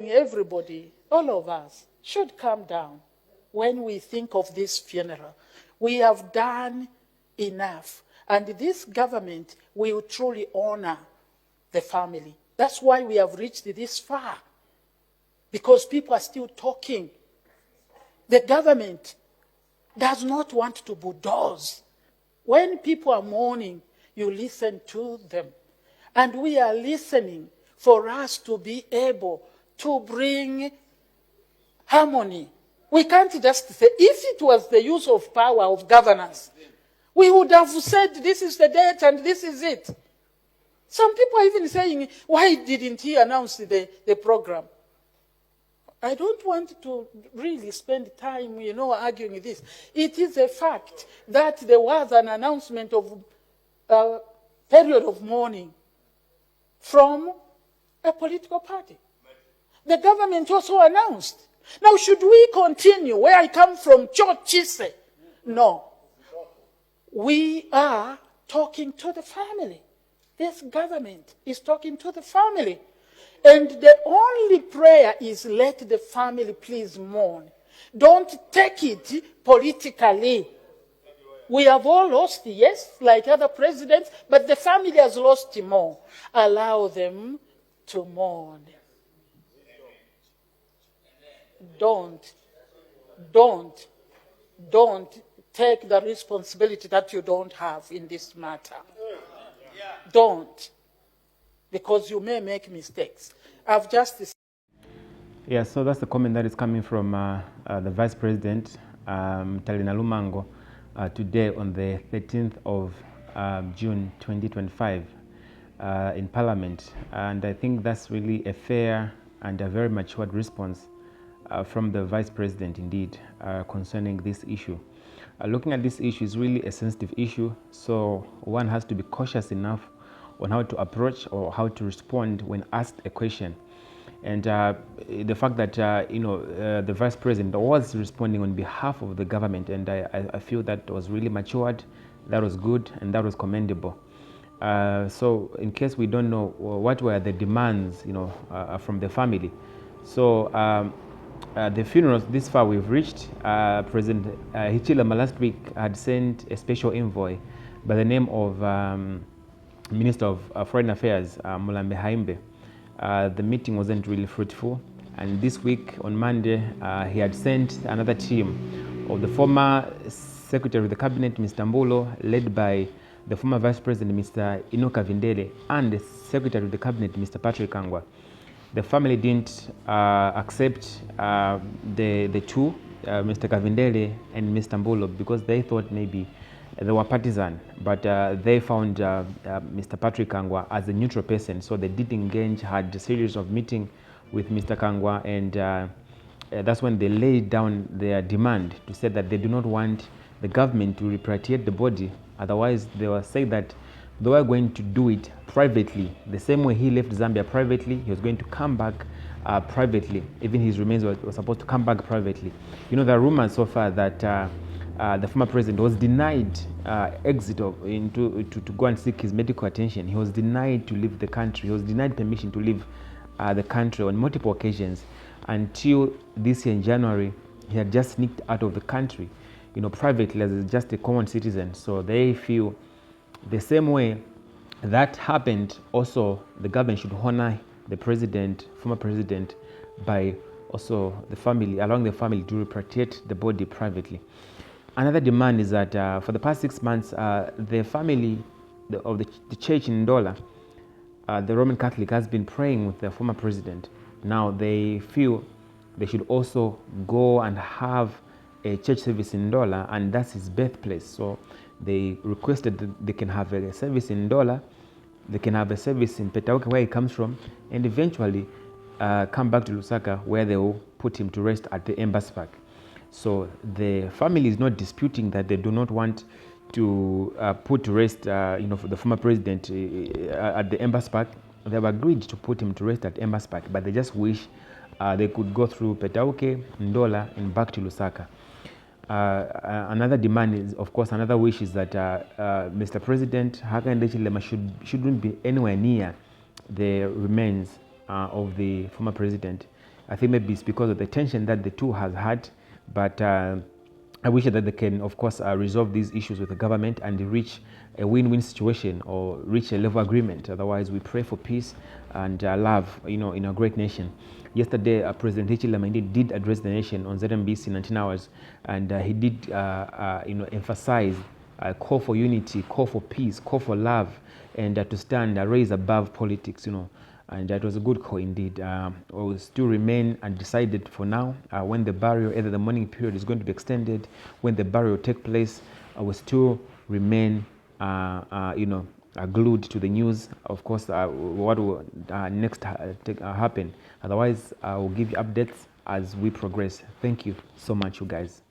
Everybody, all of us, should calm down when we think of this funeral. We have done enough, and this government will truly honor the family. That's why we have reached this far, because people are still talking. The government does not want to bulldoze. When people are mourning, you listen to them. And we are listening for us to be able to bring harmony. We can't just say, if it was the use of power of governance, we would have said this is the date and this is it. Some people are even saying, why didn't he announce the program? I don't want to really spend time, arguing this. It is a fact that there was an announcement of a period of mourning from a political party. The government also announced. Now, should we continue where I come from, Chochise? No. We are talking to the family. This government is talking to the family. And the only prayer is, let the family please mourn. Don't take it politically. We have all lost, yes, like other presidents, but the family has lost more. Allow them to mourn. Don't take the responsibility that you don't have in this matter. Don't. Because you may make mistakes. I've just... Yeah, so that's the comment that is coming from the Vice President, Nalumango, today on the 13th of June 2025 in Parliament. And I think that's really a fair and a very matured response from the Vice President, indeed, concerning this issue. Looking at this issue is really a sensitive issue, so one has to be cautious enough on how to approach or how to respond when asked a question. And the fact that the Vice President was responding on behalf of the government, and I feel that was really matured, that was good, and that was commendable. So in case we don't know what were the demands from the family, so the funerals, this far we've reached. President Hichilema last week had sent a special envoy by the name of Minister of Foreign Affairs, Mulambe Haimbe. The meeting wasn't really fruitful, and this week on Monday he had sent another team of the former Secretary of the Cabinet, Mr. Mbulo, led by the former Vice President, Mr. Inoka Vindele, and the Secretary of the Cabinet, Mr. Patrick Kangwa. The family didn't accept the two, Mr. Kavindele and Mr. Mbulo, because they thought maybe they were partisan, but they found Mr. Patrick Kangwa as a neutral person, so they did engage, had a series of meetings with Mr. Kangwa, and that's when they laid down their demand to say that they do not want the government to repatriate the body. Otherwise, they were saying that they were going to do it privately. The same way he left Zambia privately, he was going to come back privately. Even his remains were supposed to come back privately. There are rumors so far that the former president was denied exit to go and seek his medical attention. He was denied to leave the country. He was denied permission to leave the country on multiple occasions. Until this year in January, he had just sneaked out of the country, privately as just a common citizen. So they feel the same way that happened, also the government should honor the president, former president, by also the family, allowing the family to repatriate the body privately. Another demand is that for the past 6 months, the family of the church in Ndola, the Roman Catholic, has been praying with the former president. Now they feel they should also go and have a church service in Ndola, and that's his birthplace. So they requested that they can have a service in Ndola, they can have a service in Petauke, where he comes from, and eventually come back to Lusaka, where they will put him to rest at the Embassy Park. So the family is not disputing that they do not want to put to rest, for the former president at the Embassy Park. They have agreed to put him to rest at Embassy Park, but they just wish they could go through Petauke, Ndola, and back to Lusaka. Another demand is, of course, another wish is that Mr. President, hakainde hichilema shouldn't be anywhere near the remains of the former president. I think maybe it's because of the tension that the two has had, but I wish that they can, of course, resolve these issues with the government and reach a win-win situation or reach a level agreement. Otherwise, we pray for peace and love, in a great nation. Yesterday, President Hichilema indeed did address the nation on ZMBC 19 hours, and he did, emphasize, call for unity, call for peace, call for love, and to stand, raise above politics, and that was a good call indeed. We'll still remain undecided for now. When the burial, either the mourning period is going to be extended, when the burial will take place, we'll still remain, glued to the news. Of course, what will next happen. Otherwise, I will give you updates as we progress. Thank you so much, you guys.